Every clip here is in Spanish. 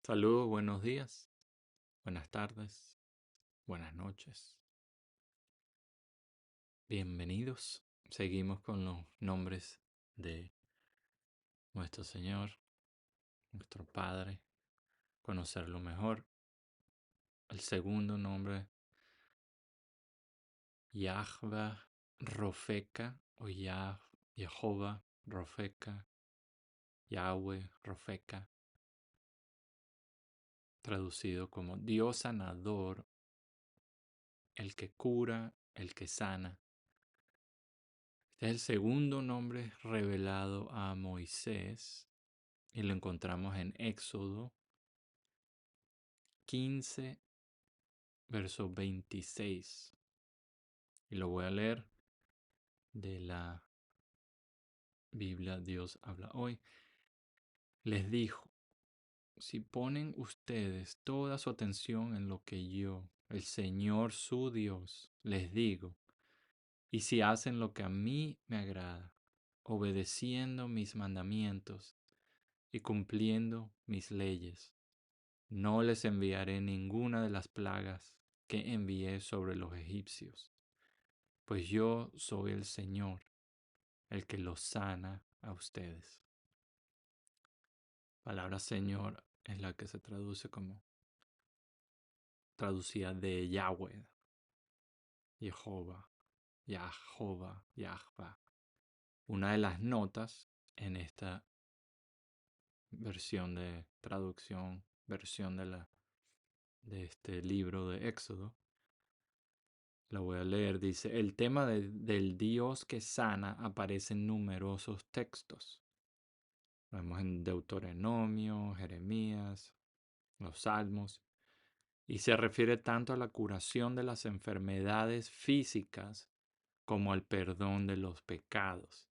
Saludos, buenos días, buenas tardes, buenas noches. Bienvenidos. Seguimos con los nombres de nuestro Señor, nuestro Padre, conocerlo mejor. El segundo nombre, Yahweh Rofeka o Jehová Rofeka, Yahweh Rofeka, traducido como Dios sanador, el que cura, el que sana. Este es el segundo nombre revelado a Moisés y lo encontramos en Éxodo 15, verso 26. Y lo voy a leer de la Biblia Dios habla hoy. Les dijo, si ponen ustedes toda su atención en lo que yo, el Señor su Dios, les digo, y si hacen lo que a mí me agrada, obedeciendo mis mandamientos y cumpliendo mis leyes, no les enviaré ninguna de las plagas que envié sobre los egipcios, pues yo soy el Señor, el que los sana a ustedes. Palabra Señor es la que se traduce como traducida de Yahweh, Jehová, Yahova, Yahva. Una de las notas en esta versión de traducción, versión de este libro de Éxodo, la voy a leer, dice, el tema del Dios que sana aparece en numerosos textos. Lo vemos en Deuteronomio, Jeremías, los Salmos, y se refiere tanto a la curación de las enfermedades físicas como al perdón de los pecados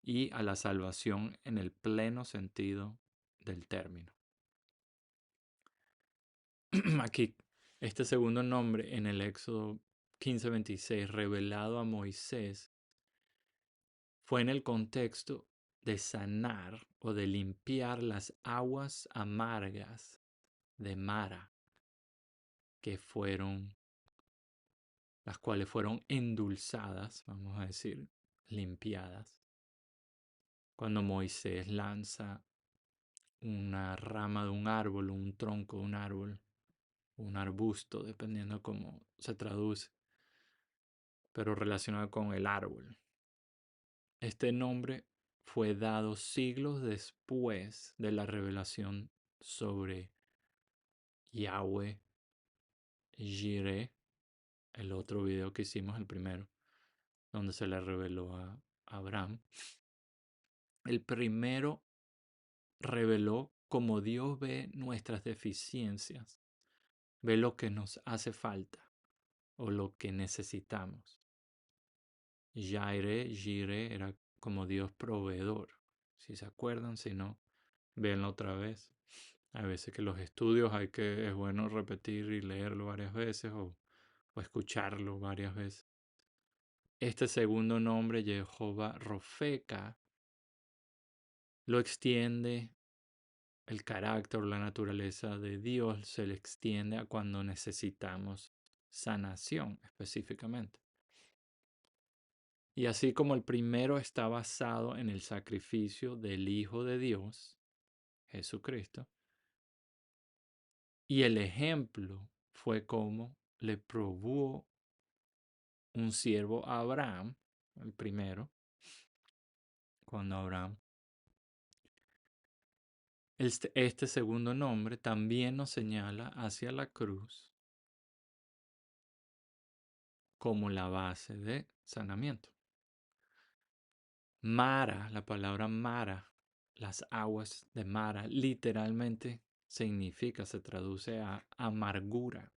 y a la salvación en el pleno sentido del término. Aquí, este segundo nombre en el Éxodo 15:26, revelado a Moisés, fue en el contexto de sanar o de limpiar las aguas amargas de Mara, que fueron, las cuales fueron endulzadas, vamos a decir, limpiadas, cuando Moisés lanza una rama de un árbol, un tronco de un árbol, un arbusto, dependiendo cómo se traduce, pero relacionado con el árbol. Este nombre fue dado siglos después de la revelación sobre Yahweh Jireh, el otro video que hicimos, el primero, donde se le reveló a Abraham. El primero reveló cómo Dios ve nuestras deficiencias, ve lo que nos hace falta o lo que necesitamos. Jireh era como Dios proveedor. Si se acuerdan, si no, véanlo otra vez. A veces que los estudios es bueno repetir y leerlo varias veces o escucharlo varias veces. Este segundo nombre, Jehová Rofeka, lo extiende el carácter o la naturaleza de Dios, se le extiende a cuando necesitamos sanación específicamente. Y así como el primero está basado en el sacrificio del Hijo de Dios, Jesucristo, y el ejemplo fue como le probó un siervo a Abraham, el primero, cuando Abraham, este segundo nombre también nos señala hacia la cruz como la base de sanamiento. Mara, la palabra Mara, las aguas de Mara, literalmente significa, se traduce a amargura.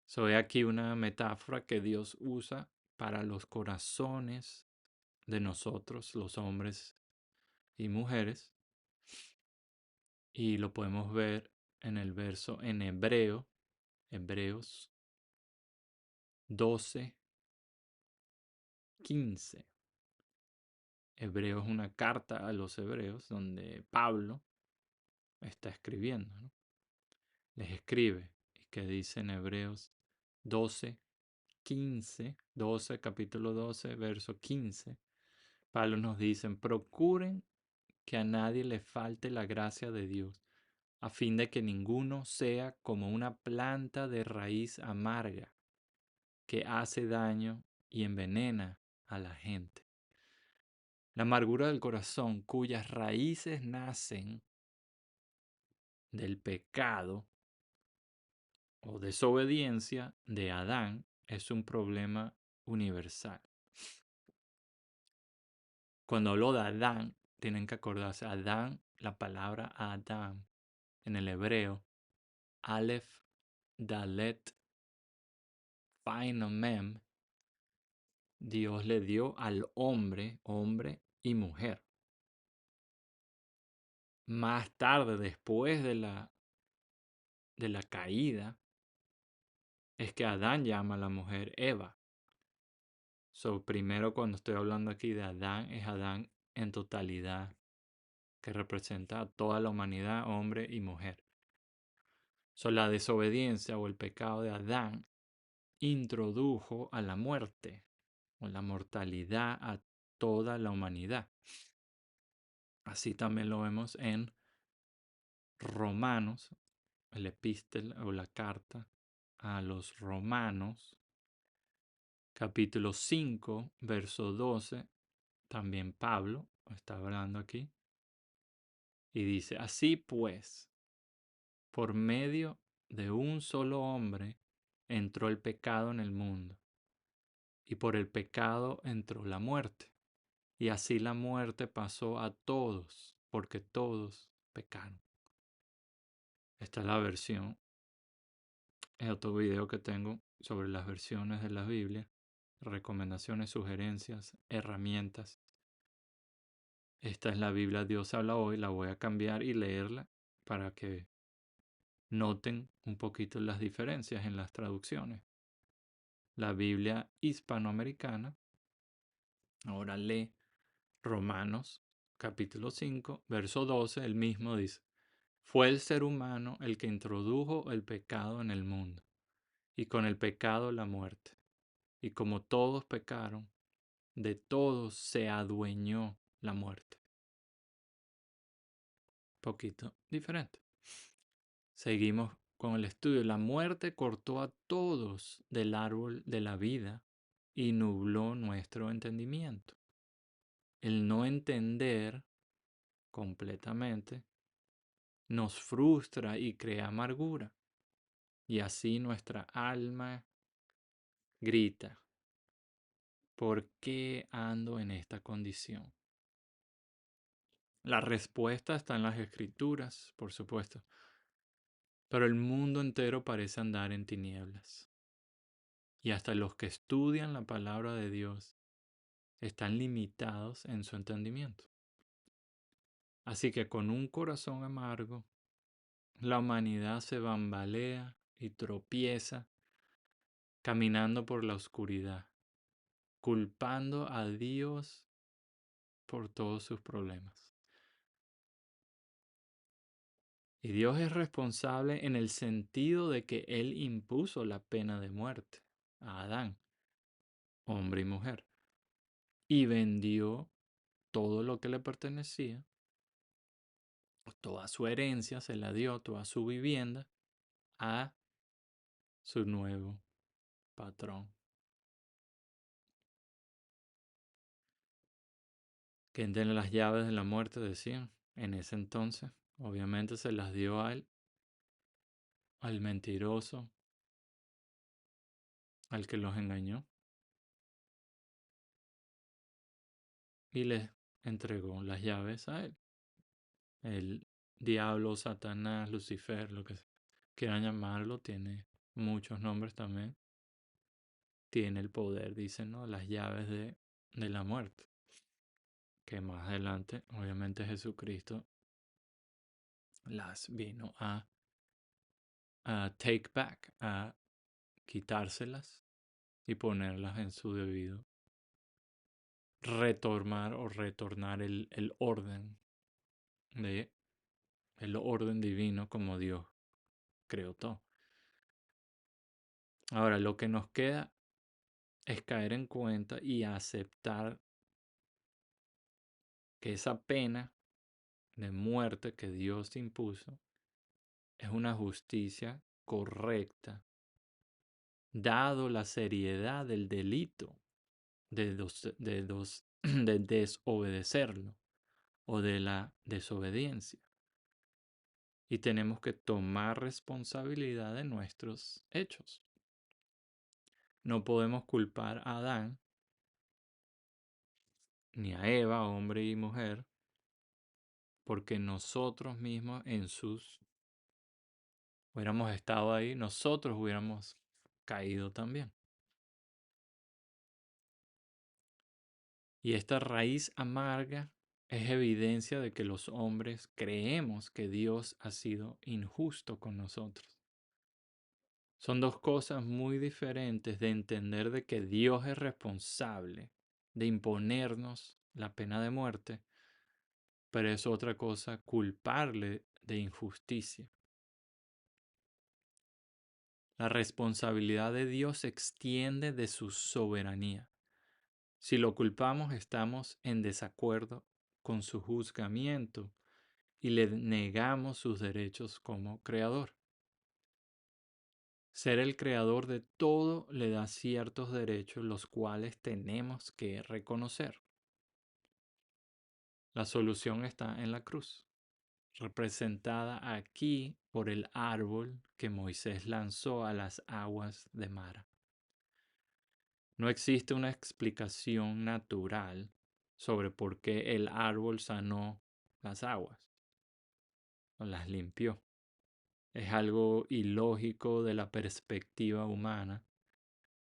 Soy aquí una metáfora que Dios usa para los corazones de nosotros, los hombres y mujeres, y lo podemos ver en el verso en hebreo, Hebreos 12:15. Hebreo es una carta a los hebreos donde Pablo está escribiendo, ¿no? Les escribe, y que dice en Hebreos 12, 15, 12, capítulo 12, verso 15, Pablo nos dice, procuren que a nadie le falte la gracia de Dios, a fin de que ninguno sea como una planta de raíz amarga que hace daño y envenena a la gente. La amargura del corazón, cuyas raíces nacen del pecado o desobediencia de Adán, es un problema universal. Cuando hablo de Adán, tienen que acordarse, Adán, la palabra Adán en el hebreo, Aleph, Dalet, Fain Mem, Dios le dio al hombre, hombre y mujer. Más tarde, después de la caída, es que Adán llama a la mujer Eva. Primero, cuando estoy hablando aquí de Adán, es Adán en totalidad, que representa a toda la humanidad, hombre y mujer. La desobediencia o el pecado de Adán introdujo a la muerte o la mortalidad a toda la humanidad. Así también lo vemos en Romanos, el epístola o la carta a los Romanos, capítulo 5, verso 12, también Pablo está hablando aquí, y dice, así pues, por medio de un solo hombre entró el pecado en el mundo, y por el pecado entró la muerte, y así la muerte pasó a todos, porque todos pecaron. Esta es la versión, es otro video que tengo sobre las versiones de la Biblia, recomendaciones, sugerencias, herramientas. Esta es la Biblia Dios habla hoy, la voy a cambiar y leerla para que noten un poquito las diferencias en las traducciones. La Biblia hispanoamericana ahora lee Romanos capítulo 5, verso 12, el mismo dice, fue el ser humano el que introdujo el pecado en el mundo, y con el pecado la muerte. Y como todos pecaron, de todos se adueñó la muerte. Poquito diferente. Seguimos con el estudio. La muerte cortó a todos del árbol de la vida y nubló nuestro entendimiento. El no entender completamente nos frustra y crea amargura. Y así nuestra alma grita, ¿por qué ando en esta condición? La respuesta está en las escrituras, por supuesto, pero el mundo entero parece andar en tinieblas. Y hasta los que estudian la palabra de Dios están limitados en su entendimiento. Así que con un corazón amargo, la humanidad se bambalea y tropieza caminando por la oscuridad, culpando a Dios por todos sus problemas. Y Dios es responsable en el sentido de que Él impuso la pena de muerte a Adán, hombre y mujer, y vendió todo lo que le pertenecía, toda su herencia se la dio, toda su vivienda, a su nuevo patrón. ¿Quién tiene las llaves de la muerte? Decían. En ese entonces, obviamente se las dio a él, al mentiroso, al que los engañó, y les entregó las llaves a él. El diablo, Satanás, Lucifer, lo que quieran llamarlo, tiene muchos nombres también. Tiene el poder, dicen, ¿no? Las llaves de la muerte. Que más adelante, obviamente, Jesucristo las vino a take back, a quitárselas y ponerlas en su debido. Retornar el orden de el orden divino como Dios creó todo. Ahora, lo que nos queda es caer en cuenta y aceptar que esa pena de muerte que Dios impuso es una justicia correcta, dado la seriedad del delito de desobedecerlo o de la desobediencia. Y tenemos que tomar responsabilidad de nuestros hechos. No podemos culpar a Adán ni a Eva, hombre y mujer, porque nosotros mismos hubiéramos estado ahí, nosotros hubiéramos caído también. Y esta raíz amarga es evidencia de que los hombres creemos que Dios ha sido injusto con nosotros. Son dos cosas muy diferentes de entender de que Dios es responsable de imponernos la pena de muerte, pero es otra cosa culparle de injusticia. La responsabilidad de Dios se extiende de su soberanía. Si lo culpamos, estamos en desacuerdo con su juzgamiento y le negamos sus derechos como creador. Ser el creador de todo le da ciertos derechos los cuales tenemos que reconocer. La solución está en la cruz, representada aquí por el árbol que Moisés lanzó a las aguas de Mara. No existe una explicación natural sobre por qué el árbol sanó las aguas o las limpió. Es algo ilógico de la perspectiva humana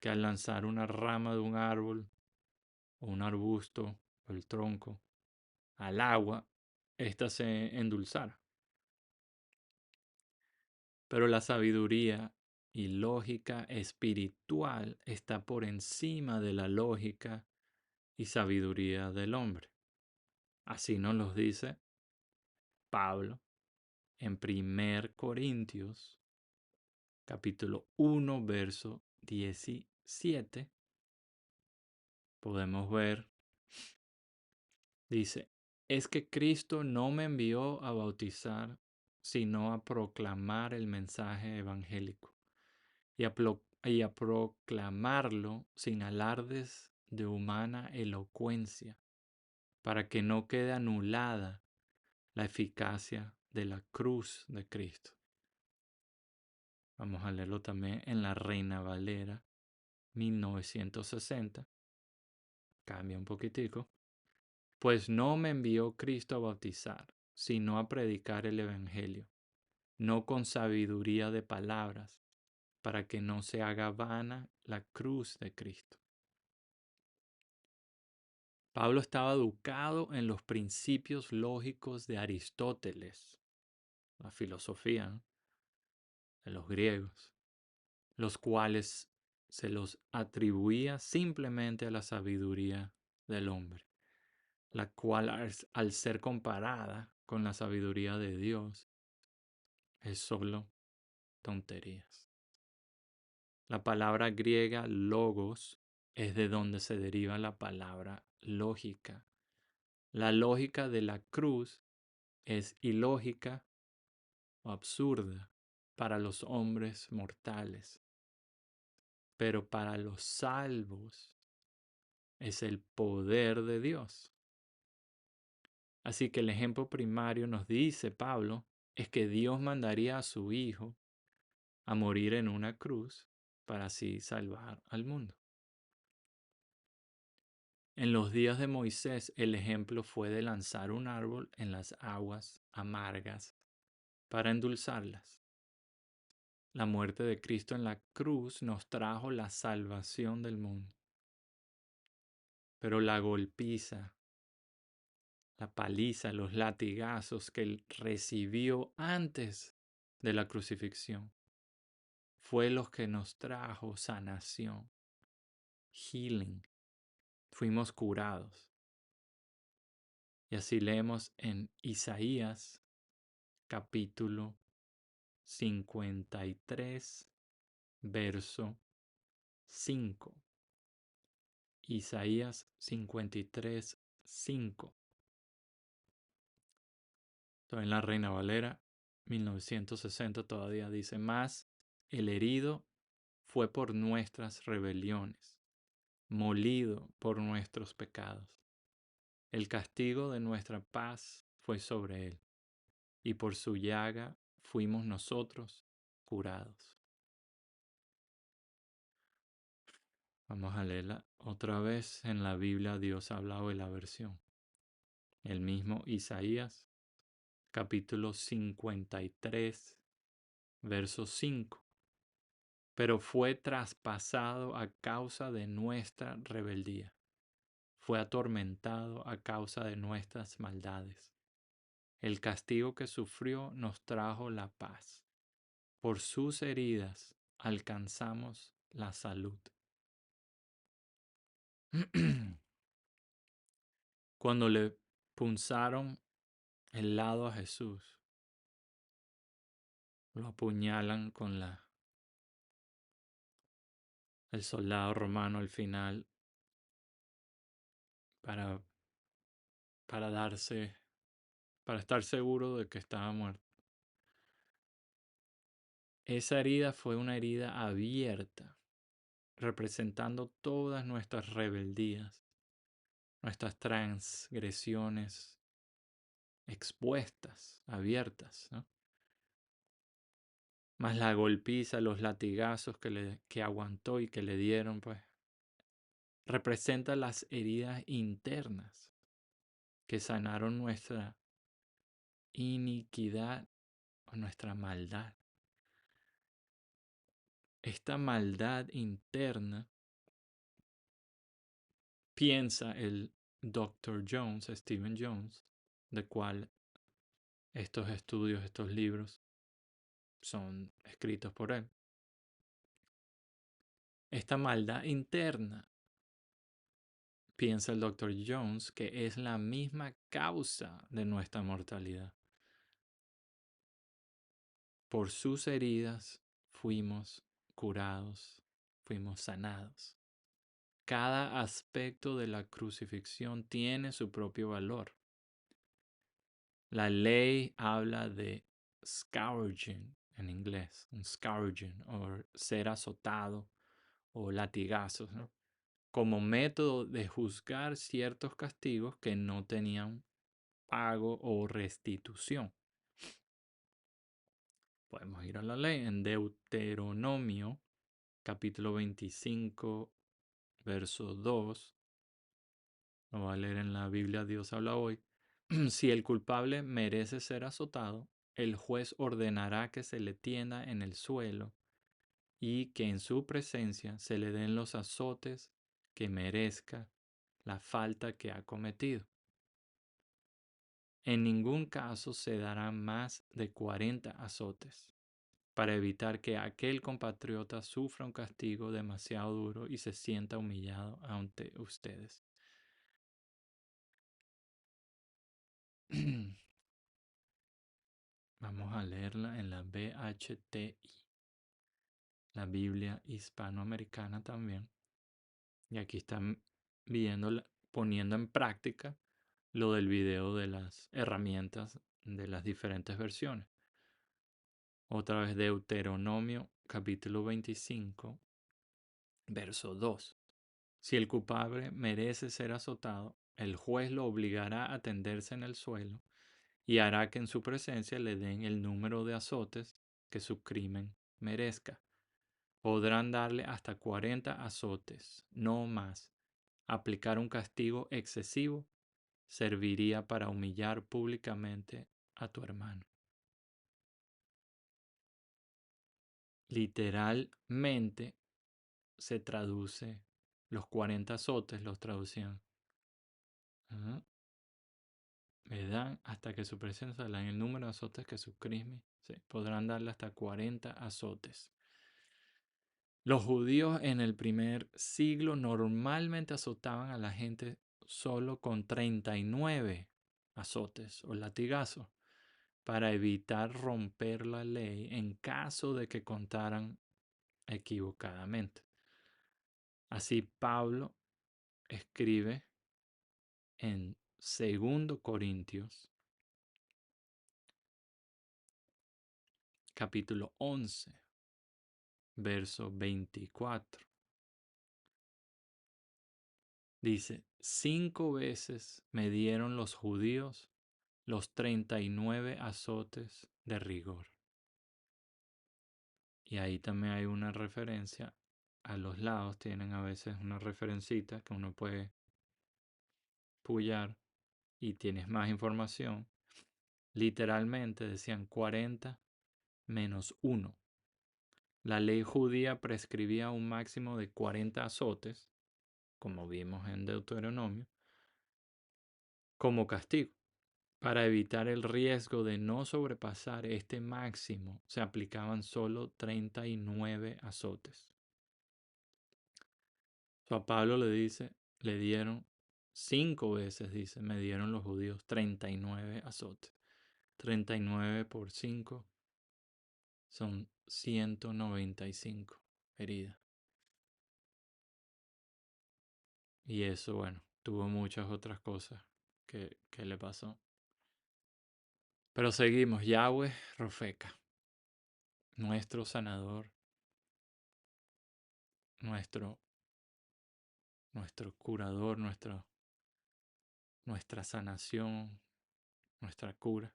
que al lanzar una rama de un árbol o un arbusto o el tronco al agua, ésta se endulzara. Pero la sabiduría y lógica espiritual está por encima de la lógica y sabiduría del hombre. Así nos lo dice Pablo en 1 Corintios capítulo 1, verso 17. Podemos ver, dice, es que Cristo no me envió a bautizar, sino a proclamar el mensaje evangélico y a proclamarlo sin alardes de humana elocuencia, para que no quede anulada la eficacia de la cruz de Cristo. Vamos a leerlo también en la Reina Valera 1960. Cambia un poquitico. Pues no me envió Cristo a bautizar, sino a predicar el Evangelio, no con sabiduría de palabras, para que no se haga vana la cruz de Cristo. Pablo estaba educado en los principios lógicos de Aristóteles, la filosofía, ¿no?, de los griegos, los cuales se los atribuía simplemente a la sabiduría del hombre, la cual al ser comparada con la sabiduría de Dios es solo tonterías. La palabra griega logos es de donde se deriva la palabra lógica. La lógica de la cruz es ilógica o absurda para los hombres mortales, pero para los salvos es el poder de Dios. Así que el ejemplo primario nos dice Pablo es que Dios mandaría a su Hijo a morir en una cruz para así salvar al mundo. En los días de Moisés el ejemplo fue de lanzar un árbol en las aguas amargas para endulzarlas. La muerte de Cristo en la cruz nos trajo la salvación del mundo. Pero la golpiza, la paliza, los latigazos que él recibió antes de la crucifixión fue los que nos trajo sanación, healing. Fuimos curados. Y así leemos en Isaías capítulo 53, verso 5. Isaías 53, 5. Estoy en la Reina Valera 1960, todavía dice: más el herido fue por nuestras rebeliones, molido por nuestros pecados. El castigo de nuestra paz fue sobre él, y por su llaga fuimos nosotros curados. Vamos a leerla otra vez. En la Biblia Dios ha hablado de la versión. El mismo Isaías, capítulo 53, verso 5. Pero fue traspasado a causa de nuestra rebeldía. Fue atormentado a causa de nuestras maldades. El castigo que sufrió nos trajo la paz. Por sus heridas alcanzamos la salud. Cuando le punzaron el lado a Jesús, lo apuñalan con el soldado romano al final para, para estar seguro de que estaba muerto. Esa herida fue una herida abierta, representando todas nuestras rebeldías, nuestras transgresiones expuestas, abiertas, ¿no? Más la golpiza, los latigazos que aguantó y que le dieron, pues, representa las heridas internas que sanaron nuestra iniquidad o nuestra maldad. Esta maldad interna, piensa el Dr. Jones, Stephen Jones, de cual estos estudios, estos libros son escritos por él. Esta maldad interna, piensa el Dr. Jones, que es la misma causa de nuestra mortalidad. Por sus heridas fuimos curados, fuimos sanados. Cada aspecto de la crucifixión tiene su propio valor. La ley habla de scourging en inglés, un scourging, o ser azotado o latigazos, ¿no? Como método de juzgar ciertos castigos que no tenían pago o restitución. Podemos ir a la ley en Deuteronomio, capítulo 25, verso 2. Lo voy a leer en la Biblia Dios habla hoy. Si el culpable merece ser azotado, el juez ordenará que se le tienda en el suelo y que en su presencia se le den los azotes que merezca la falta que ha cometido. En ningún caso se darán más de 40 azotes, para evitar que aquel compatriota sufra un castigo demasiado duro y se sienta humillado ante ustedes. Vamos a leerla en la BHTI, la Biblia hispanoamericana también. Y aquí están poniendo en práctica lo del video de las herramientas de las diferentes versiones. Otra vez Deuteronomio capítulo 25, verso 2. Si el culpable merece ser azotado, el juez lo obligará a tenderse en el suelo y hará que en su presencia le den el número de azotes que su crimen merezca. Podrán darle hasta 40 azotes, no más. Aplicar un castigo excesivo serviría para humillar públicamente a tu hermano. Literalmente se traduce, los 40 azotes los traducían. Le dan hasta que su presencia le dan el número de azotes que su crimen. Sí, podrán darle hasta 40 azotes. Los judíos en el primer siglo normalmente azotaban a la gente solo con 39 azotes o latigazos. para evitar romper la ley en caso de que contaran equivocadamente. Así Pablo escribe en 2 Corintios, capítulo 11, verso 24. Dice, 5 veces me dieron los judíos los 39 azotes de rigor. Y ahí también hay una referencia. A los lados tienen a veces una referencita que uno puede pullar y tienes más información. Literalmente decían 40 menos 1. La ley judía prescribía un máximo de 40 azotes, como vimos en Deuteronomio, como castigo. Para evitar el riesgo de no sobrepasar este máximo, se aplicaban solo 39 azotes. A Pablo le dieron 5 veces, dice, me dieron los judíos 39 azotes. 39 por 5 son 195 heridas. Y eso, bueno, tuvo muchas otras cosas que le pasó. Pero seguimos, Yahweh Rofeca, nuestro sanador, nuestro curador, nuestra sanación, nuestra cura.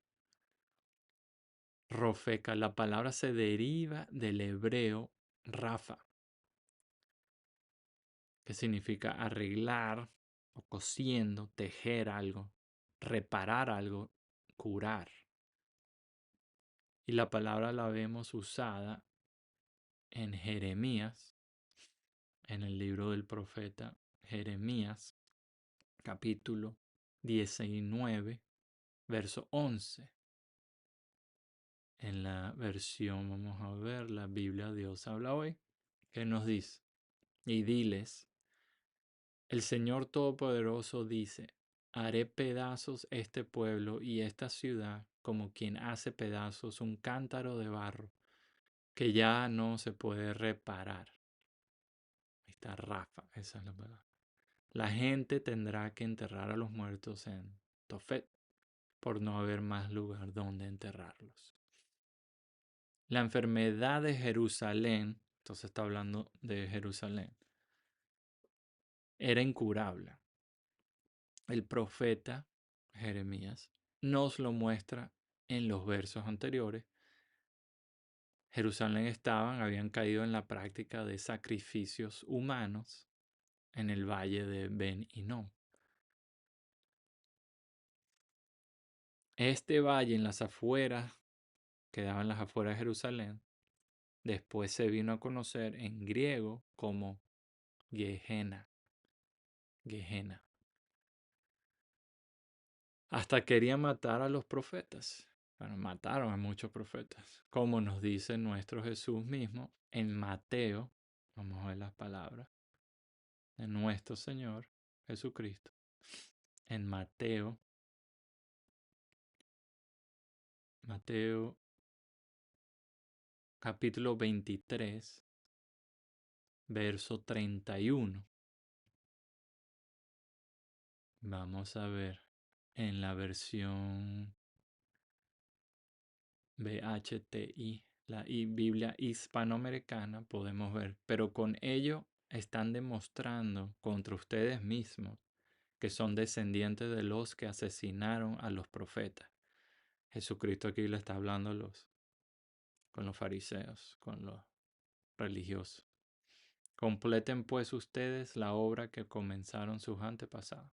Rofeca, la palabra se deriva del hebreo Rafa, que significa arreglar o cosiendo, tejer algo, reparar algo, curar. Y la palabra la vemos usada en Jeremías, en el libro del profeta Jeremías, capítulo 19, verso 11. En la versión, vamos a ver, la Biblia Dios habla hoy, que nos dice, y diles, el Señor Todopoderoso dice, haré pedazos este pueblo y esta ciudad como quien hace pedazos un cántaro de barro que ya no se puede reparar. Ahí está Rafa, esa es la palabra. La gente tendrá que enterrar a los muertos en Tofet por no haber más lugar donde enterrarlos. La enfermedad de Jerusalén, entonces está hablando de Jerusalén, era incurable. El profeta Jeremías nos lo muestra en los versos anteriores. Jerusalén habían caído en la práctica de sacrificios humanos en el valle de Ben Hinnom. Este valle en las afueras, quedaba en las afueras de Jerusalén, después se vino a conocer en griego como Gehenna. Gehenna. Hasta querían matar a los profetas. Bueno, mataron a muchos profetas. Como nos dice nuestro Jesús mismo en Mateo. Vamos a ver las palabras de nuestro Señor Jesucristo. En Mateo. Mateo capítulo 23, verso 31. Vamos a ver en la versión BHTI, la Biblia hispanoamericana, podemos ver, pero con ello están demostrando contra ustedes mismos que son descendientes de los que asesinaron a los profetas. Jesucristo aquí le está hablando con los fariseos, con los religiosos. Completen pues ustedes la obra que comenzaron sus antepasados.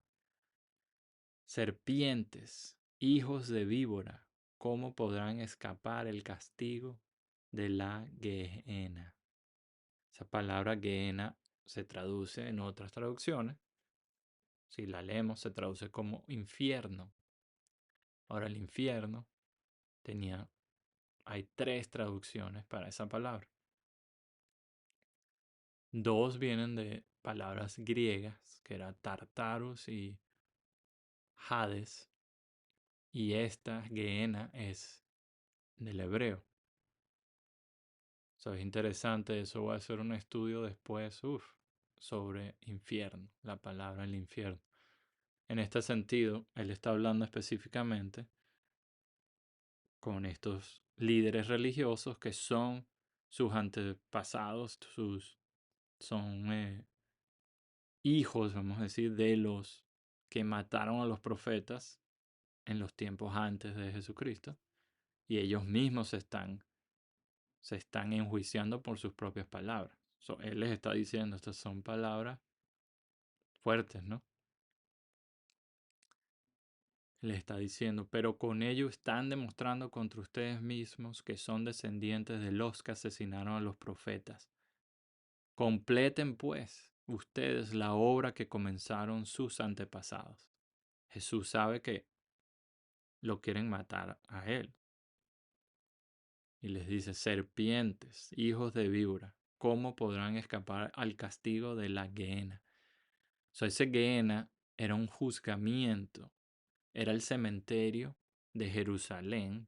Serpientes, hijos de víbora, ¿cómo podrán escapar el castigo de la Gehenna? Esa palabra Gehenna se traduce en otras traducciones. Si la leemos, se traduce como infierno. Ahora, el infierno hay 3 traducciones para esa palabra. 2 vienen de palabras griegas, que era Tartarus y Hades. Y esta Gehenna es del hebreo. Eso es interesante, eso voy a hacer un estudio después, sobre infierno, la palabra el infierno. En este sentido, él está hablando específicamente con estos líderes religiosos que son sus antepasados, son hijos, vamos a decir, de los que mataron a los profetas en los tiempos antes de Jesucristo. Y ellos mismos se están enjuiciando por sus propias palabras. Él les está diciendo, estas son palabras fuertes, ¿no? Les está diciendo, pero con ello están demostrando contra ustedes mismos que son descendientes de los que asesinaron a los profetas. Completen, pues, ustedes la obra que comenzaron sus antepasados. Jesús sabe que lo quieren matar a él. Y les dice, serpientes, hijos de víbora, ¿cómo podrán escapar al castigo de la Gehenna? Ese Gehenna era un juzgamiento, era el cementerio de Jerusalén,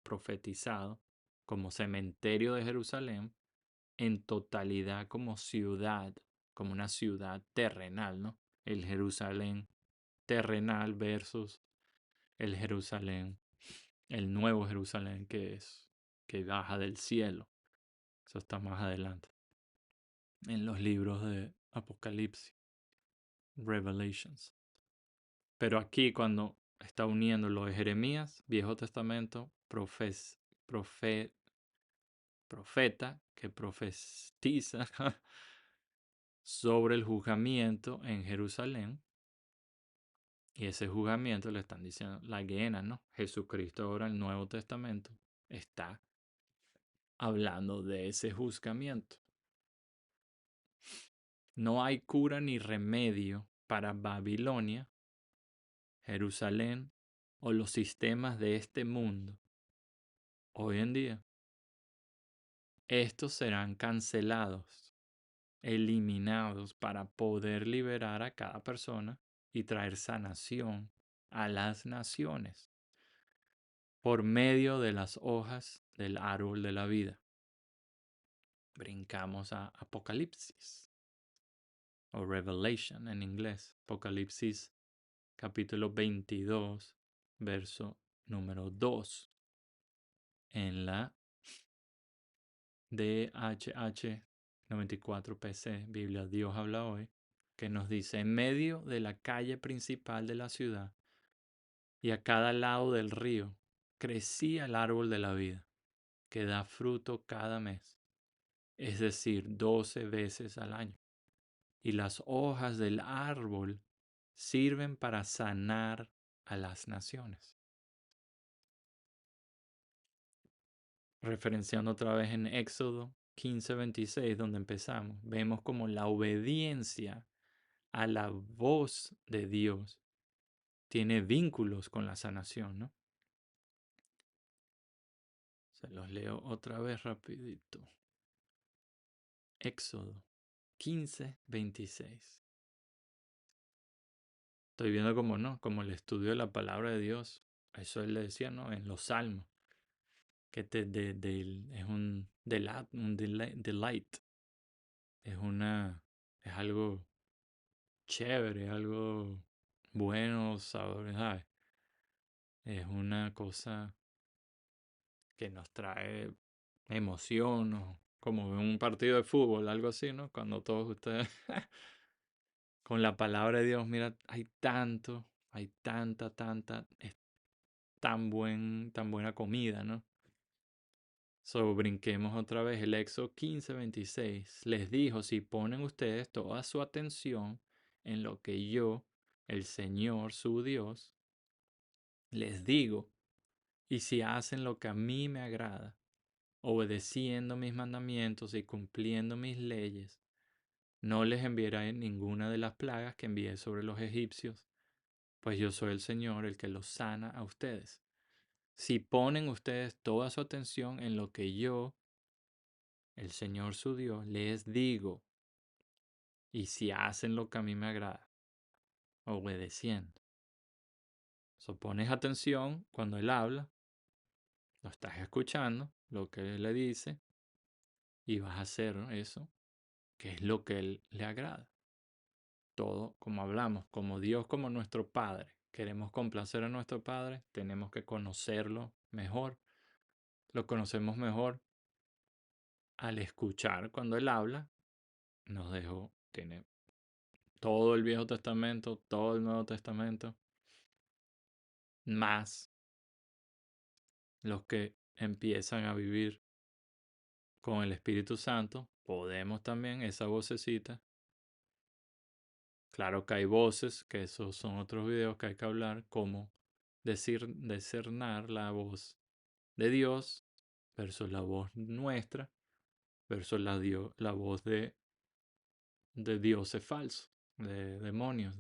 profetizado como cementerio de Jerusalén, en totalidad como ciudad, como una ciudad terrenal, ¿no? El Jerusalén terrenal versus el Jerusalén, el nuevo Jerusalén que baja del cielo. Eso está más adelante en los libros de Apocalipsis, Revelations. Pero aquí cuando está uniendo lo de Jeremías, Viejo Testamento, profeta que profetiza sobre el juzgamiento en Jerusalén. Y ese juzgamiento le están diciendo la Gehenna, ¿no? Jesucristo ahora en el Nuevo Testamento está hablando de ese juzgamiento. No hay cura ni remedio para Babilonia, Jerusalén o los sistemas de este mundo. Hoy en día, estos serán cancelados, eliminados para poder liberar a cada persona y traer sanación a las naciones por medio de las hojas del árbol de la vida. Brincamos a Apocalipsis o Revelation en inglés. Apocalipsis capítulo 22, verso número 2. En la DHH 94PC, Biblia Dios habla hoy, que nos dice, en medio de la calle principal de la ciudad y a cada lado del río, crecía el árbol de la vida, que da fruto cada mes, es decir, 12 veces al año. Y las hojas del árbol sirven para sanar a las naciones. Referenciando otra vez en Éxodo 15:26, donde empezamos, vemos como la obediencia a la voz de Dios tiene vínculos con la sanación, ¿no? Se los leo otra vez rapidito. Éxodo 15:26. Estoy viendo como no, como el estudio de la palabra de Dios. Eso él le decía, ¿no? En los salmos. Que es un delight. Es algo chévere, algo bueno, ¿sabes? Es una cosa que nos trae emoción, o como en un partido de fútbol, algo así, ¿no? Cuando todos ustedes, con la palabra de Dios, mira, hay tanta, es tan buena comida, ¿no? Brinquemos otra vez el Éxodo 15:26. Les dijo, si ponen ustedes toda su atención en lo que yo, el Señor, su Dios, les digo, y si hacen lo que a mí me agrada, obedeciendo mis mandamientos y cumpliendo mis leyes, no les enviaré ninguna de las plagas que envié sobre los egipcios, pues yo soy el Señor el que los sana a ustedes. Si ponen ustedes toda su atención en lo que yo, el Señor su Dios, les digo, y si hacen lo que a mí me agrada, obedeciendo. Pones atención cuando Él habla Lo estás escuchando, lo que él le dice, y vas a hacer eso, que es lo que él le agrada. Todo, como hablamos, como Dios, como nuestro Padre. Queremos complacer a nuestro Padre, tenemos que conocerlo mejor. Lo conocemos mejor al escuchar cuando Él habla. Nos dejó, tiene todo el Viejo Testamento, todo el Nuevo Testamento, más los que empiezan a vivir con el Espíritu Santo. Podemos también, esa vocecita. Claro que hay voces, que esos son otros videos que hay que hablar, como discernar la voz de Dios versus la voz nuestra versus la voz de dioses falsos, de demonios.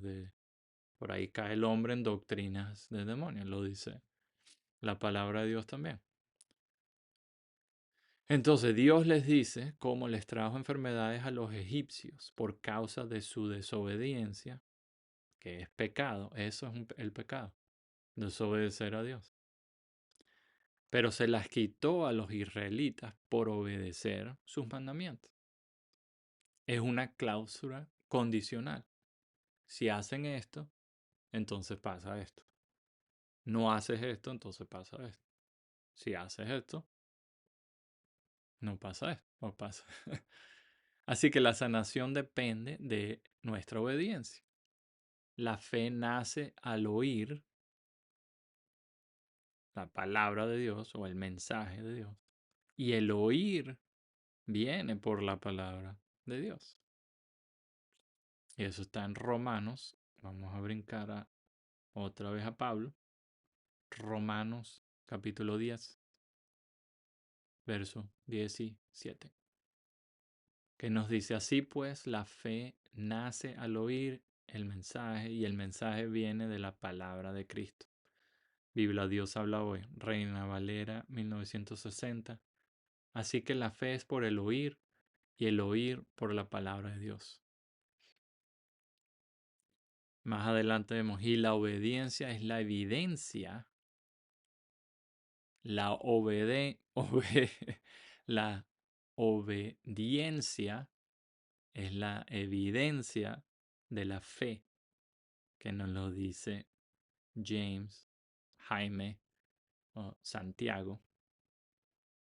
Por ahí cae el hombre en doctrinas de demonios, lo dice la palabra de Dios también. Entonces Dios les dice cómo les trajo enfermedades a los egipcios por causa de su desobediencia, que es pecado. Eso es el pecado, desobedecer a Dios. Pero se las quitó a los israelitas por obedecer sus mandamientos. Es una cláusula condicional. Si hacen esto, entonces pasa esto. No haces esto, entonces pasa esto. Si haces esto, no pasa esto. No pasa. Así que la sanación depende de nuestra obediencia. La fe nace al oír la palabra de Dios o el mensaje de Dios. Y el oír viene por la palabra de Dios. Y eso está en Romanos. Vamos a brincar otra vez a Pablo. Romanos capítulo 10, verso 17. Que nos dice, así pues, la fe nace al oír el mensaje y el mensaje viene de la palabra de Cristo. Biblia Dios habla hoy, Reina Valera 1960. Así que la fe es por el oír y el oír por la palabra de Dios. Más adelante vemos, y la obediencia es la evidencia, la la obediencia es la evidencia de la fe, que nos lo dice James, Jaime o Santiago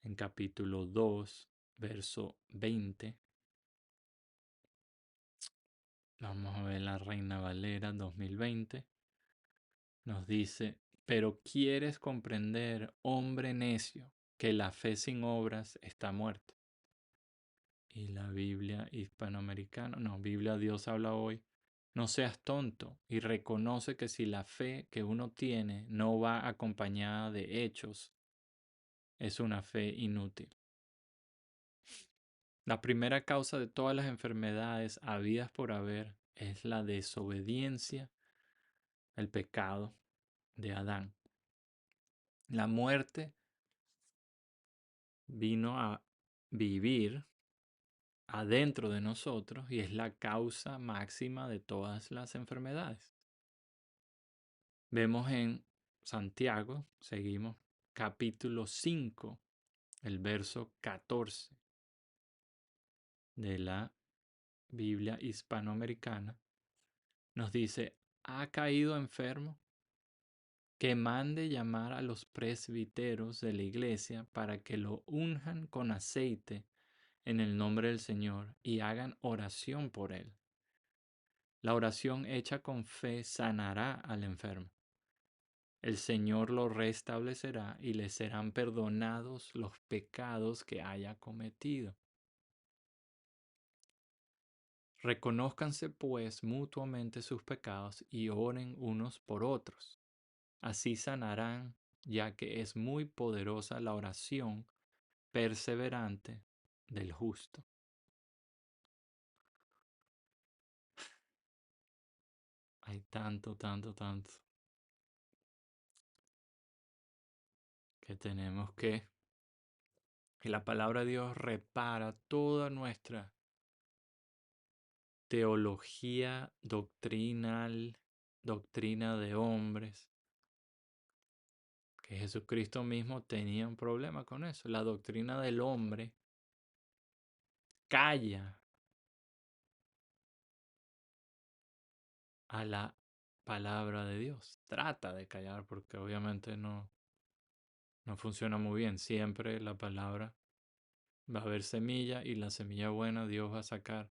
en capítulo 2, verso 20. Vamos a ver la Reina Valera 2020. Nos dice, pero quieres comprender, hombre necio, que la fe sin obras está muerta. Y la Biblia hispanoamericana, no, Biblia Dios habla hoy. No seas tonto y reconoce que si la fe que uno tiene no va acompañada de hechos, es una fe inútil. La primera causa de todas las enfermedades habidas por haber es la desobediencia, el pecado de Adán. La muerte vino a vivir adentro de nosotros y es la causa máxima de todas las enfermedades. Vemos en Santiago, seguimos, capítulo 5, el verso 14 de la Biblia hispanoamericana, nos dice, ¿ha caído enfermo? Que mande llamar a los presbíteros de la iglesia para que lo unjan con aceite en el nombre del Señor y hagan oración por él. La oración hecha con fe sanará al enfermo. El Señor lo restablecerá y le serán perdonados los pecados que haya cometido. Reconózcanse pues mutuamente sus pecados y oren unos por otros. Así sanarán, ya que es muy poderosa la oración perseverante del justo. Hay tanto, tanto, tanto que tenemos que la palabra de Dios repara toda nuestra teología doctrinal, doctrina de hombres, que Jesucristo mismo tenía un problema con eso. La doctrina del hombre calla a la palabra de Dios. Trata de callar porque obviamente no funciona muy bien. Siempre la palabra va a haber semilla y la semilla buena Dios va a sacar.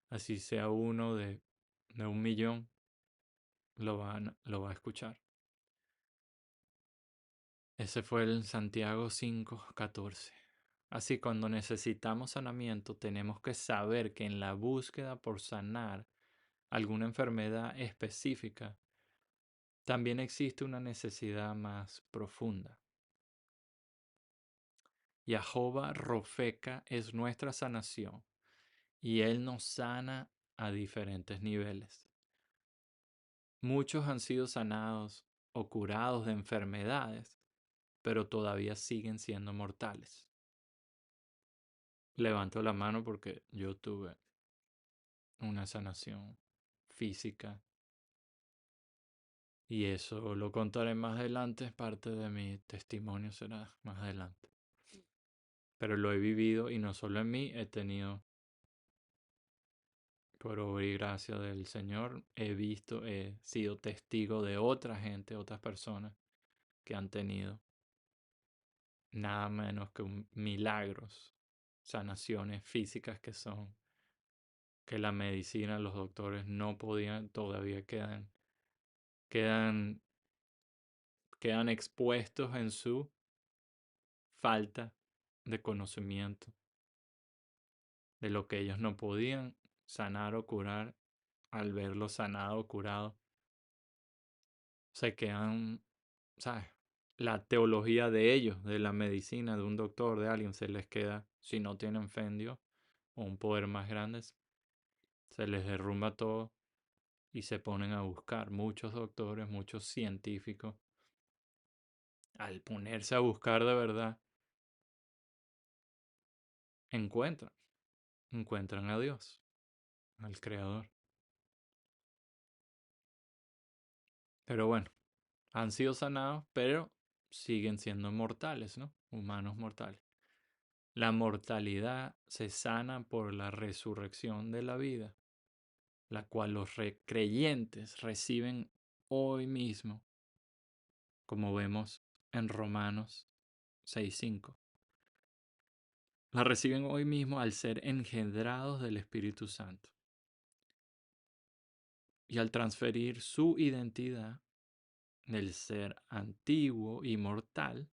Así sea uno de 1 millón, lo va a escuchar. Ese fue el Santiago 5:14. Así cuando necesitamos sanamiento tenemos que saber que en la búsqueda por sanar alguna enfermedad específica, también existe una necesidad más profunda. Yahová Rofeca es nuestra sanación y Él nos sana a diferentes niveles. Muchos han sido sanados o curados de enfermedades, pero todavía siguen siendo mortales. Levanto la mano porque yo tuve una sanación física y eso lo contaré más adelante, parte de mi testimonio será más adelante. Pero lo he vivido y no solo en mí, he tenido, por obra y gracia del Señor, he visto, he sido testigo de otra gente, otras personas que han tenido nada menos que milagros, sanaciones físicas que son, que la medicina, los doctores no podían, todavía quedan, quedan expuestos en su falta de conocimiento de lo que ellos no podían sanar o curar. Al verlo sanado o curado, se quedan, ¿sabes? La teología de ellos, de la medicina, de un doctor, de alguien, se les queda, si no tienen fe en Dios o un poder más grande, se les derrumba todo y se ponen a buscar. Muchos doctores, muchos científicos, al ponerse a buscar de verdad, encuentran, encuentran a Dios, al Creador. Pero bueno, han sido sanados, pero siguen siendo mortales, ¿no? Humanos mortales. La mortalidad se sana por la resurrección de la vida, la cual los creyentes reciben hoy mismo, como vemos en Romanos 6:5. La reciben hoy mismo al ser engendrados del Espíritu Santo y al transferir su identidad del ser antiguo y mortal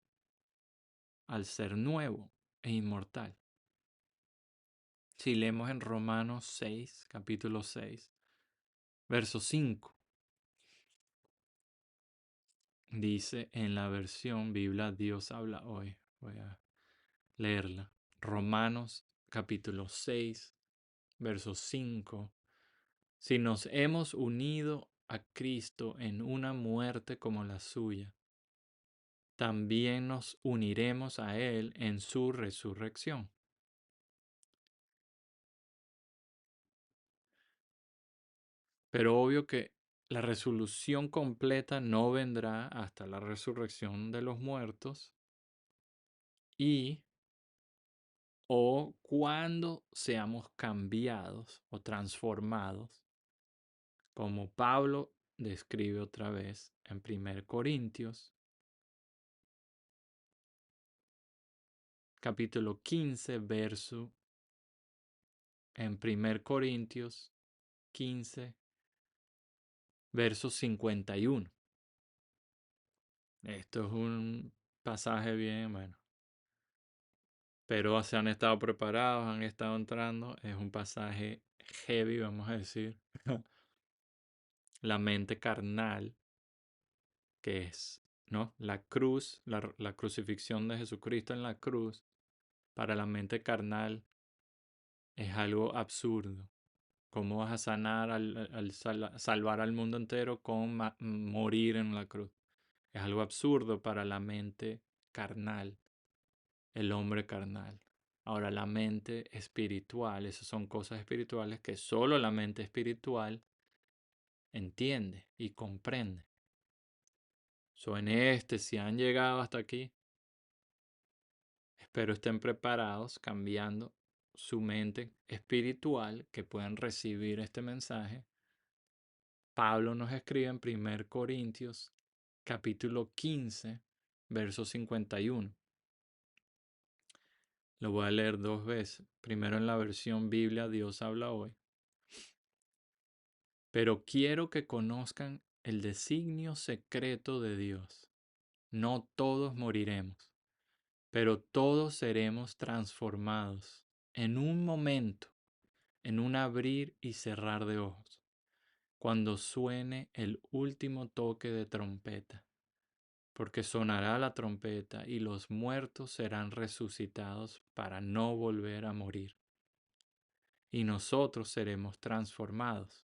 al ser nuevo e inmortal. Si leemos en Romanos 6, capítulo 6, verso 5, dice en la versión Biblia Dios habla hoy. Voy a leerla. Romanos capítulo 6, verso 5. Si nos hemos unido a Cristo en una muerte como la suya, también nos uniremos a Él en su resurrección. Pero obvio que la resolución completa no vendrá hasta la resurrección de los muertos y o cuando seamos cambiados o transformados, como Pablo describe otra vez en 1 Corintios, capítulo 15, en 1 Corintios 15, verso 51. Esto es un pasaje bien, bueno, pero se han estado preparados, han estado entrando, es un pasaje heavy, vamos a decir. La mente carnal, que es, ¿no? La cruz, la crucifixión de Jesucristo en la cruz, para la mente carnal es algo absurdo. ¿Cómo vas a sanar salvar al mundo entero con morir en la cruz? Es algo absurdo para la mente carnal, el hombre carnal. Ahora, la mente espiritual, esas son cosas espirituales que solo la mente espiritual entiende y comprende. Si han llegado hasta aquí, espero estén preparados, cambiando su mente espiritual, que puedan recibir este mensaje. Pablo nos escribe en 1 Corintios capítulo 15, verso 51. Lo voy a leer dos veces. Primero en la versión Biblia Dios habla hoy. Pero quiero que conozcan el designio secreto de Dios. No todos moriremos, pero todos seremos transformados en un momento, en un abrir y cerrar de ojos, cuando suene el último toque de trompeta, porque sonará la trompeta y los muertos serán resucitados para no volver a morir, y nosotros seremos transformados,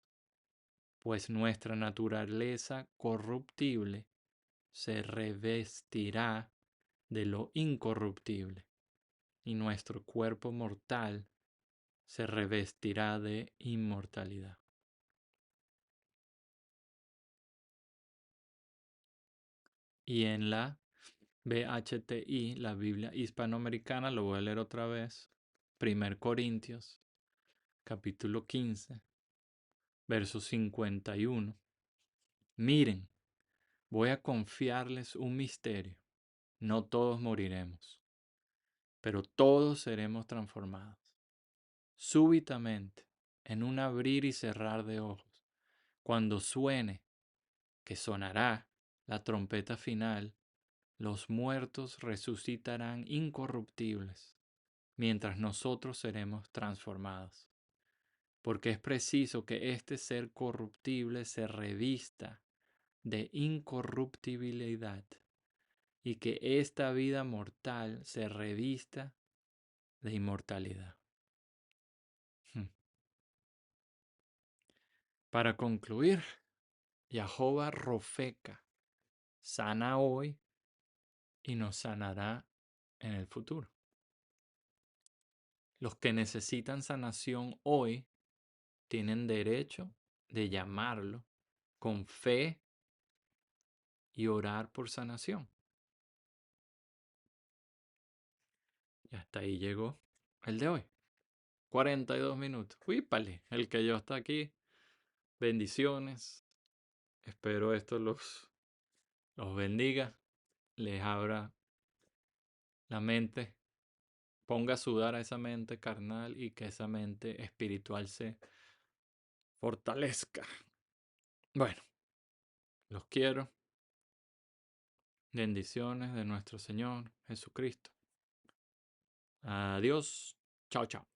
pues nuestra naturaleza corruptible se revestirá de lo incorruptible, y nuestro cuerpo mortal se revestirá de inmortalidad. Y en la BHTI, la Biblia hispanoamericana, lo voy a leer otra vez. 1 Corintios, capítulo 15, verso 51. Miren, voy a confiarles un misterio. No todos moriremos, pero todos seremos transformados. Súbitamente, en un abrir y cerrar de ojos, cuando suene, que sonará la trompeta final, los muertos resucitarán incorruptibles, mientras nosotros seremos transformados. Porque es preciso que este ser corruptible se revista de incorruptibilidad y que esta vida mortal se revista de inmortalidad. Para concluir, Jehová Rofeca sana hoy y nos sanará en el futuro. Los que necesitan sanación hoy tienen derecho de llamarlo con fe y orar por sanación. Y hasta ahí llegó el de hoy. 42 minutos. ¡Uípale! El que yo está aquí. Bendiciones. Espero esto los bendiga, les abra la mente, ponga a sudar a esa mente carnal y que esa mente espiritual se fortalezca. Bueno, los quiero. Bendiciones de nuestro Señor Jesucristo. Adiós. Chao, chao.